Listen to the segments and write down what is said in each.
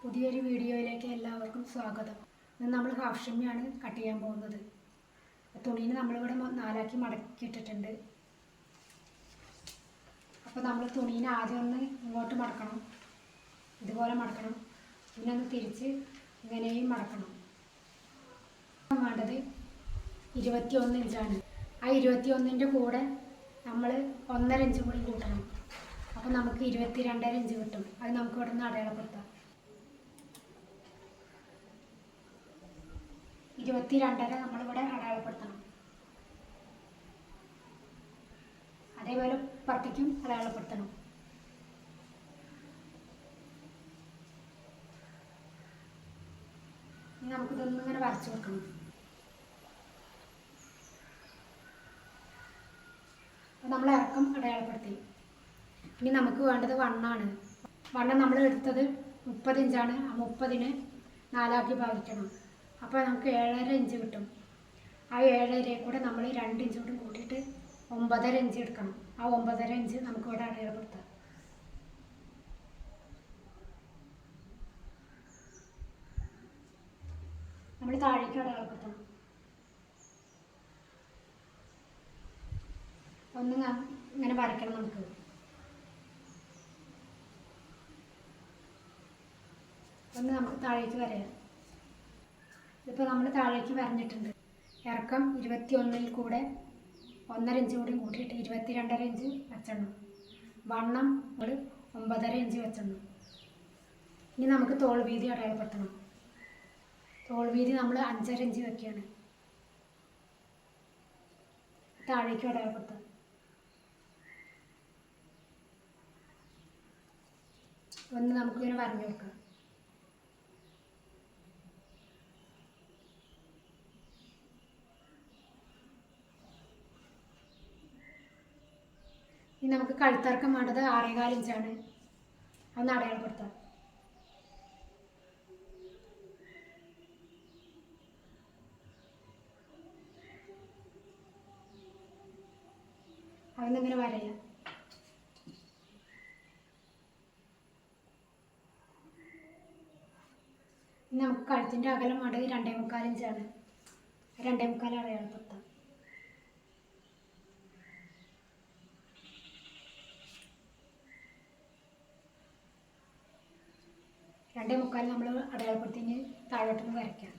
പുതിയൊരു വീഡിയോയിലേക്ക് എല്ലാവർക്കും സ്വാഗതം. ഇന്ന് നമ്മൾ ഹാഫ് ഷിമ്മിയാണ് കട്ട് ചെയ്യാൻ പോകുന്നത്. തുണീനെ നമ്മളിവിടെ നാലാക്കി മടക്കിയിട്ടിട്ടുണ്ട്. അപ്പോൾ നമ്മൾ തുണീനെ ആദ്യം ഒന്ന് ഇങ്ങോട്ട് മടക്കണം, ഇതുപോലെ മടക്കണം, പിന്നെ ഒന്ന് തിരിച്ച് ഇങ്ങനെയും മടക്കണം. വേണ്ടത് 21 ഇഞ്ചാണ്. ആ 21ൻ്റെ കൂടെ നമ്മൾ 1.5 ഇഞ്ച് കൂടി കൂട്ടണം. അപ്പോൾ നമുക്ക് 22.5 ഇഞ്ച് കിട്ടും. അത് നമുക്ക് ഇവിടെ നിന്ന് അടയാളപ്പെടുത്താം. 22.5 നമ്മളിവിടെ അടയാളപ്പെടുത്തണം. അതേപോലെ പുറത്തേക്കും അടയാളപ്പെടുത്തണം. ഇനി നമുക്കിതൊന്നും ഇങ്ങനെ വരച്ചു വെക്കണം. നമ്മൾ ഇറക്കം അടയാളപ്പെടുത്തി. ഇനി നമുക്ക് വേണ്ടത് വണ്ണാണ്. വണ്ണം നമ്മൾ എടുത്തത് 30 ഇഞ്ചാണ്. ആ 30നെ 4 ആക്കി ഭാഗിക്കണം. അപ്പോൾ നമുക്ക് 7.5 ഇഞ്ച് കിട്ടും. ആ 7.5 കൂടെ നമ്മൾ 2 ഇഞ്ച് കൂടി കൂട്ടിയിട്ട് 9.5 ഇഞ്ച് എടുക്കണം. ആ 9.5 ഇഞ്ച് നമുക്ക് ഇവിടെ അടയാളപ്പെടുത്താം. നമ്മൾ താഴേക്ക് അടയാളപ്പെടുത്തണം. ഒന്ന് ഇങ്ങനെ വരയ്ക്കണം. നമുക്ക് താഴേക്ക് വരയാം. ഇപ്പോൾ നമ്മൾ താഴേക്ക് വരഞ്ഞിട്ടുണ്ട്. ഇറക്കം 21ൽ കൂടെ 1.5 ഇഞ്ച് കൂടി കൂട്ടിയിട്ട് 22.5 ഇഞ്ച് വെച്ചെണ്ണം. വണ്ണം നമ്മൾ 9.5 ഇഞ്ച് വെച്ചെണ്ണം. ഇനി നമുക്ക് തോൾ വീതി അടയാളപ്പെടുത്തണം. തോൾ വീതി നമ്മൾ 5.5 ഇഞ്ച് വെക്കുകയാണ്. താഴേക്ക് അടയാളപ്പെടുത്താം. ഒന്ന് നമുക്കിങ്ങനെ വരഞ്ഞു കൊടുക്കാം. ഇനി നമുക്ക് കഴുത്തിറക്കം വേണ്ടത് 6.25 ഇഞ്ചാണ്. അതൊന്ന് അടയാളപ്പെടുത്താം. അതൊന്നിങ്ങനെ വരയാം. ഇനി നമുക്ക് കഴുത്തിൻ്റെ അകലം വേണ്ടത് 2.25 ഇഞ്ചാണ്. 2.25 അടയാളപ്പെടുത്താം. 2.25 നമ്മൾ അടയാളപ്പെടുത്തി താഴോട്ടൊന്ന് വരയ്ക്കാം.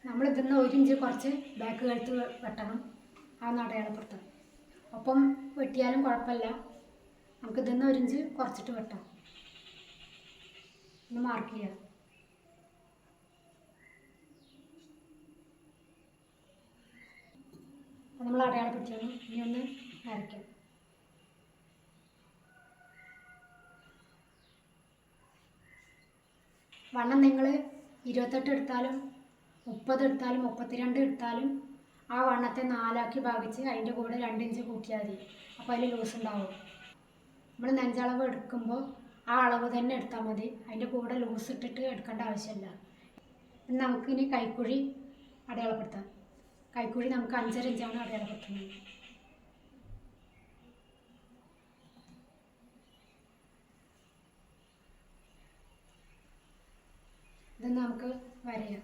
നമ്മൾ ഇതിന്ന് 1 ഇഞ്ച് കുറച്ച് ബാക്ക് കഴുത്ത് വെട്ടണം. അതൊന്ന് അടയാളപ്പെടുത്താം. ഒപ്പം വെട്ടിയാലും കുഴപ്പമില്ല. നമുക്ക് ഇതിന്ന് 1 ഇഞ്ച് കുറച്ചിട്ട് വെട്ടാം. ഒന്ന് മാർക്ക് ചെയ്യാം. അപ്പോൾ നമ്മൾ അടയാളപ്പെടുത്തിയാണ്. ഇനി ഒന്ന് വരയ്ക്കാം. വണ്ണം നിങ്ങൾ 28 എടുത്താലും 30 എടുത്താലും 32 എടുത്താലും ആ വണ്ണത്തെ 4 ആക്കി ഭാഗിച്ച് അതിൻ്റെ കൂടെ 2 ഇഞ്ച് കൂട്ടിയാൽ മതി. അപ്പോൾ അതിൽ ലൂസ് ഉണ്ടാവും. നമ്മൾ നെഞ്ചളവ് എടുക്കുമ്പോൾ ആ അളവ് തന്നെ എടുത്താൽ മതി. അതിൻ്റെ കൂടെ ലൂസ് ഇട്ടിട്ട് എടുക്കേണ്ട ആവശ്യമില്ല. നമുക്കിനി കൈക്കുഴി അടയാളപ്പെടുത്താം. കൈക്കുഴി നമുക്ക് 5.5 ഇഞ്ചാണ് അടയാളപ്പെടുത്തുന്നത്. ഇതൊന്ന് നമുക്ക് വരയാം.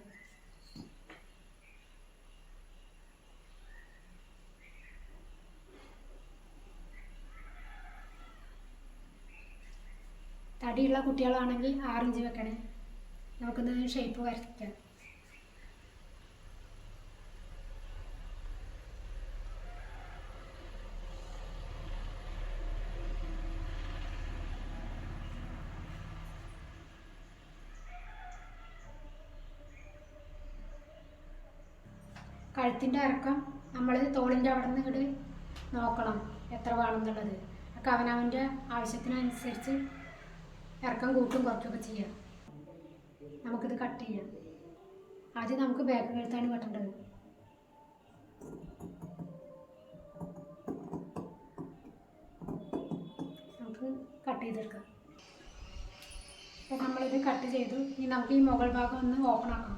തടിയുള്ള കുട്ടികളാണെങ്കിൽ 6 ഇഞ്ച് വെക്കണേ. നമുക്കൊന്ന് ഷേപ്പ് വരയ്ക്കാം. കഴുത്തിൻ്റെ ഇറക്കം നമ്മൾ തോളിൻ്റെ അവിടെ നിന്ന് ഇങ്ങോട്ട് നോക്കണം എത്ര വേണമെന്നുള്ളത്. ഒക്കെ അവനവൻ്റെ ആവശ്യത്തിനനുസരിച്ച് ഇറക്കം കൂട്ടും കുറയ്ക്കുകയൊക്കെ ചെയ്യാം. നമുക്കിത് കട്ട് ചെയ്യാം. ആദ്യം നമുക്ക് ബാക്ക് കഴുത്താണ് വെട്ടേണ്ടത്. നമുക്ക് കട്ട് ചെയ്തെടുക്കാം. അപ്പോൾ നമ്മളിത് കട്ട് ചെയ്തു. ഇനി നമുക്ക് ഈ മുകൾ ഭാഗം ഒന്ന് ഓപ്പൺ ആക്കണം.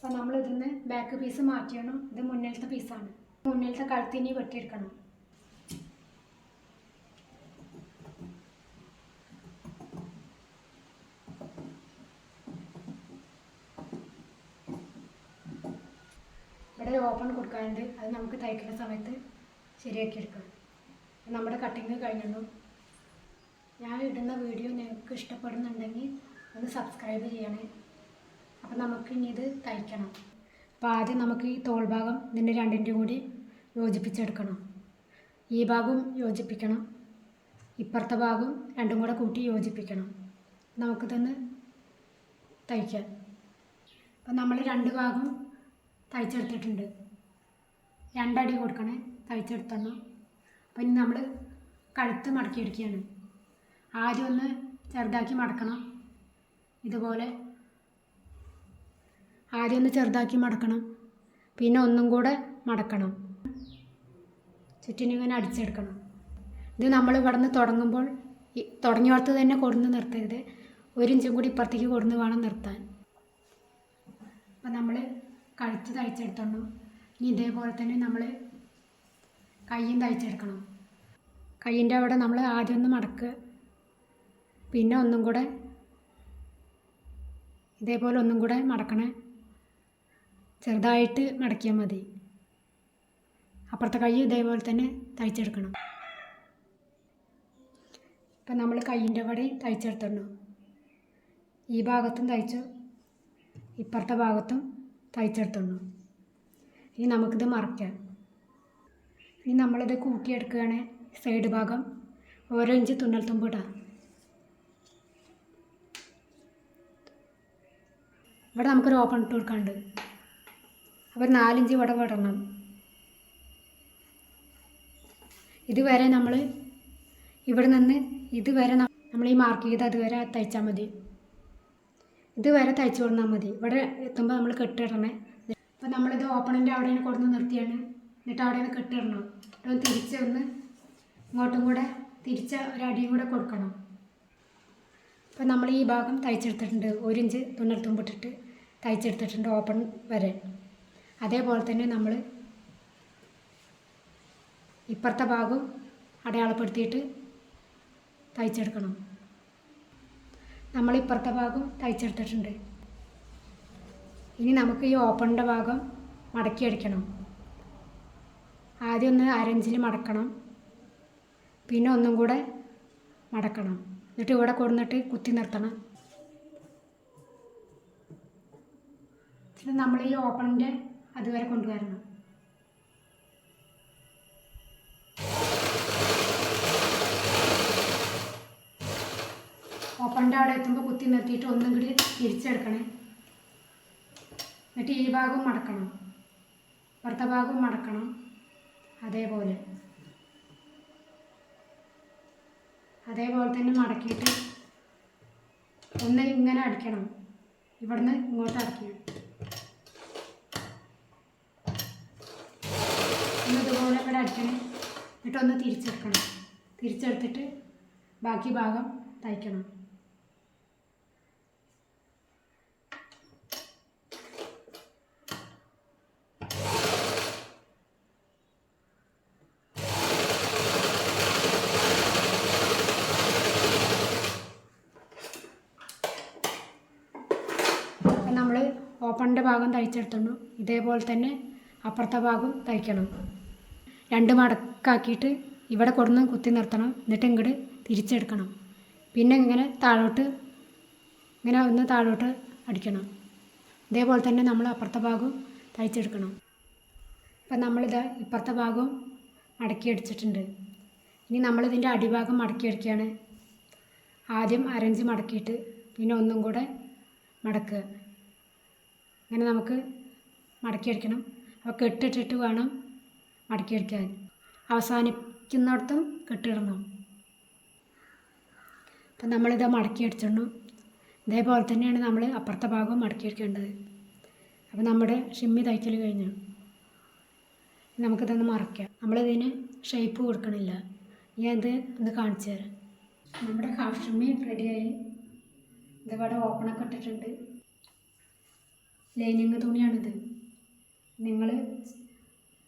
അപ്പോൾ നമ്മൾ ഇതിന്ന് ബാക്ക് പീസ് മാറ്റിയാണ്. ഇത് മുന്നിലത്തെ പീസാണ്. മുന്നിലത്തെ കഴുത്തിനി വെട്ടിയെടുക്കണം. ഇവിടെ ഒരു ഓപ്പൺ കൊടുക്കാനുണ്ട്. അത് നമുക്ക് തയ്ക്കുന്ന സമയത്ത് ശരിയാക്കി എടുക്കണം. നമ്മുടെ കട്ടിങ് കഴിഞ്ഞു. ഞാൻ ഇടുന്ന വീഡിയോ നിങ്ങൾക്ക് ഇഷ്ടപ്പെടുന്നുണ്ടെങ്കിൽ ഒന്ന് സബ്സ്ക്രൈബ് ചെയ്യണേ. അപ്പോൾ നമുക്ക് ഇനി ഇത് തയ്ക്കണം. അപ്പോൾ ആദ്യം നമുക്ക് ഈ തോൾ ഭാഗം ഇതിൻ്റെ രണ്ടിൻ്റെ കൂടി യോജിപ്പിച്ചെടുക്കണം. ഈ ഭാഗവും യോജിപ്പിക്കണം, ഇപ്പുറത്തെ ഭാഗവും രണ്ടും കൂടെ കൂട്ടി യോജിപ്പിക്കണം. നമുക്കിതൊന്ന് തയ്ക്കാം. അപ്പോൾ നമ്മൾ രണ്ട് ഭാഗം തയ്ച്ചെടുത്തിട്ടുണ്ട്. രണ്ടടി കൊടുക്കണേ, തയ്ച്ചെടുത്തണം. അപ്പോൾ ഇനി നമ്മൾ കഴുത്ത് മടക്കിയെടുക്കുകയാണ്. ആദ്യം ഒന്ന് ചെറുതാക്കി മടക്കണം. ഇതുപോലെ ആദ്യം ഒന്ന് ചെറുതാക്കി മടക്കണം, പിന്നെ ഒന്നും കൂടെ മടക്കണം, ചുറ്റിനിങ്ങനെ അടിച്ചെടുക്കണം. ഇത് നമ്മൾ ഇവിടെ നിന്ന് തുടങ്ങുമ്പോൾ തുടങ്ങിയോടത്ത് തന്നെ കൊടുന്ന് നിർത്തരുത്. 1 ഇഞ്ചും കൂടി ഇപ്പുറത്തേക്ക് കൊടുന്ന് വേണം നിർത്താൻ. അപ്പം നമ്മൾ കഴുത്ത് തയ്ച്ചെടുത്തോണ്ടു. ഇനി ഇതേപോലെ തന്നെ നമ്മൾ കയ്യും തയ്ച്ചെടുക്കണം. കയ്യിൻ്റെ അവിടെ നമ്മൾ ആദ്യം ഒന്ന് മടക്കുക, പിന്നെ ഒന്നും കൂടെ ഇതേപോലെ ഒന്നും കൂടെ മടക്കണേ. ചെറുതായിട്ട് മടക്കിയാൽ മതി. അപ്പുറത്തെ കൈ ഇതേപോലെ തന്നെ തയ്ച്ചെടുക്കണം. ഇപ്പം നമ്മൾ കയ്യിൻ്റെ അവിടെ തയ്ച്ചെടുത്തോണ്ടു. ഈ ഭാഗത്തും തയ്ച്ചു, ഇപ്പുറത്തെ ഭാഗത്തും തയ്ച്ചെടുത്തോണ്ടു. ഇനി നമുക്കിത് മറക്കാം. ഇനി നമ്മളിത് കൂട്ടിയെടുക്കുകയാണ്. സൈഡ് ഭാഗം 1 ഇഞ്ച് തുന്നൽ തുമ്പ് ഇടാം. ഇവിടെ നമുക്കൊരു ഓപ്പൺ ഇട്ട് കൊടുക്കാനുണ്ട്. അപ്പോൾ 4 ഇഞ്ച് ഇവിടെ വിടണം. ഇതുവരെ നമ്മൾ ഇവിടെ നിന്ന് ഇതുവരെ നമ്മൾ ഈ മാർക്ക് ചെയ്ത് അതുവരെ തയ്ച്ചാൽ മതി. ഇതുവരെ തയ്ച്ചു കൊടുന്നാൽ മതി. ഇവിടെ എത്തുമ്പോൾ നമ്മൾ കെട്ടിടണേ. അപ്പോൾ നമ്മളിത് ഓപ്പണിൻ്റെ അവിടെ കൊടുന്ന് നിർത്തിയാണ്. എന്നിട്ട് അവിടെ നിന്ന് കെട്ടിടണം. ഒന്ന് തിരിച്ച് ഒന്ന് ഇങ്ങോട്ടും കൂടെ തിരിച്ച ഒരടിയും കൂടെ കൊടുക്കണം. അപ്പോൾ നമ്മൾ ഈ ഭാഗം തയ്ച്ചെടുത്തിട്ടുണ്ട്. 1 ഇഞ്ച് തുന്നൽ തുമ്പിട്ടിട്ട് തയ്ച്ചെടുത്തിട്ടുണ്ട് ഓപ്പൺ വരെ. അതേപോലെ തന്നെ നമ്മൾ ഇപ്പുറത്തെ ഭാഗം അടയാളപ്പെടുത്തിയിട്ട് തയ്ച്ചെടുക്കണം. നമ്മൾ ഇപ്പുറത്തെ ഭാഗം തയ്ച്ചെടുത്തിട്ടുണ്ട്. ഇനി നമുക്ക് ഈ ഓപ്പണിൻ്റെ ഭാഗം മടക്കി അടിക്കണം. ആദ്യം ഒന്ന് 1/2 ഇഞ്ചിൽ മടക്കണം, പിന്നെ ഒന്നും കൂടെ മടക്കണം. എന്നിട്ട് ഇവിടെ കൊടുന്നിട്ട് കുത്തി നിർത്തണം. നമ്മൾ ഈ ഓപ്പണിൻ്റെ അതുവരെ കൊണ്ടുവരണം. ഓപ്പണിൻ്റെ അവിടെ എത്തുമ്പോൾ കുത്തി നിർത്തിയിട്ട് ഒന്നും കൂടി തിരിച്ചെടുക്കണേ. എന്നിട്ട് ഈ ഭാഗവും മടക്കണം, പുറത്തെ ഭാഗവും മടക്കണം. അതേപോലെ തന്നെ മടക്കിയിട്ട് ഒന്ന് ഇങ്ങനെ അടിക്കണം. ഇവിടുന്ന് ഇങ്ങോട്ട് അടിക്കണം. ഒന്ന് ഇതുപോലെ ഇവിടെ അടിക്കണം. എന്നിട്ടൊന്ന് തിരിച്ചെടുക്കണം. തിരിച്ചെടുത്തിട്ട് ബാക്കി ഭാഗം തയ്ക്കണം. നമ്മൾ ഓപ്പണിൻ്റെ ഭാഗം തയ്ച്ചെടുത്തുള്ളൂ. ഇതേപോലെ തന്നെ അപ്പുറത്തെ ഭാഗം തയ്ക്കണം. 2 മടക്കാക്കിയിട്ട് ഇവിടെ കൊടുന്ന് കുത്തി നിർത്തണം. എന്നിട്ട് ഇങ്ങോട്ട് തിരിച്ചെടുക്കണം. പിന്നെ ഇങ്ങനെ താഴോട്ട് ഇങ്ങനെ ഒന്ന് താഴോട്ട് അടിക്കണം. ഇതേപോലെ തന്നെ നമ്മൾ അപ്പുറത്തെ ഭാഗവും തയ്ച്ചെടുക്കണം. അപ്പം നമ്മളിത് ഇപ്പുറത്തെ ഭാഗവും മടക്കി അടിച്ചിട്ടുണ്ട്. ഇനി നമ്മളിതിൻ്റെ അടിഭാഗം മടക്കി അടിക്കുകയാണ്. ആദ്യം 1/2 ഇഞ്ച് മടക്കിയിട്ട് പിന്നെ ഒന്നും കൂടെ മടക്കുക. അങ്ങനെ നമുക്ക് മടക്കി അടിക്കണം. അപ്പോൾ കെട്ടിട്ടിട്ട് വേണം മടക്കി അടിക്കാൻ. അവസാനിക്കുന്നിടത്തും കെട്ടിടണം. അപ്പം നമ്മളിത് മടക്കി അടിച്ചിടണം. ഇതേപോലെ തന്നെയാണ് നമ്മൾ അപ്പുറത്തെ ഭാഗവും മടക്കി അടിക്കേണ്ടത്. അപ്പോൾ നമ്മുടെ ഷിമ്മി തയ്ക്കൽ കഴിഞ്ഞു. നമുക്കിതൊന്ന് മറക്കാം. നമ്മളിതിന് ഷേപ്പ് കൊടുക്കണില്ല. ഞാൻ ഇത് ഒന്ന് കാണിച്ചു തരാം. നമ്മുടെ ഹാഫ് ഷിമ്മി റെഡിയായി. ഇതിവിടെ ഓപ്പണൊക്കെ ഇട്ടിട്ടുണ്ട്. ലൈനിങ് തുണിയാണിത്. നിങ്ങൾ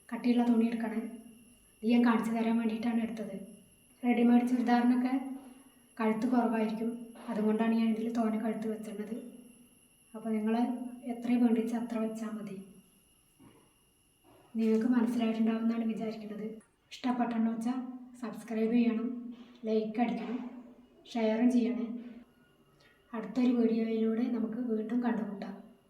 കട്ടിയുള്ള തുണി എടുക്കണേ. ഇത് ഞാൻ കാണിച്ചു തരാൻ വേണ്ടിയിട്ടാണ് എടുത്തത്. റെഡിമെയ്ഡ് ചുരിദാറിനൊക്കെ കഴുത്ത് കുറവായിരിക്കും, അതുകൊണ്ടാണ് ഞാൻ ഇതിൽ തോനെ കഴുത്ത് വെച്ചിട്ടുള്ളത്. അപ്പോൾ നിങ്ങൾ എത്രയും വേണ്ടിച്ച് അത്ര വെച്ചാൽ മതി. നിങ്ങൾക്ക് മനസ്സിലായിട്ടുണ്ടാവുമെന്നാണ് വിചാരിക്കുന്നത്. ഇഷ്ടപ്പെട്ടെന്ന് വെച്ചാൽ സബ്സ്ക്രൈബ് ചെയ്യണം, ലൈക്ക് അടിക്കണം, ഷെയറും ചെയ്യണേ. അടുത്തൊരു വീഡിയോയിലൂടെ നമുക്ക് വീണ്ടും കണ്ടുമുട്ടാം.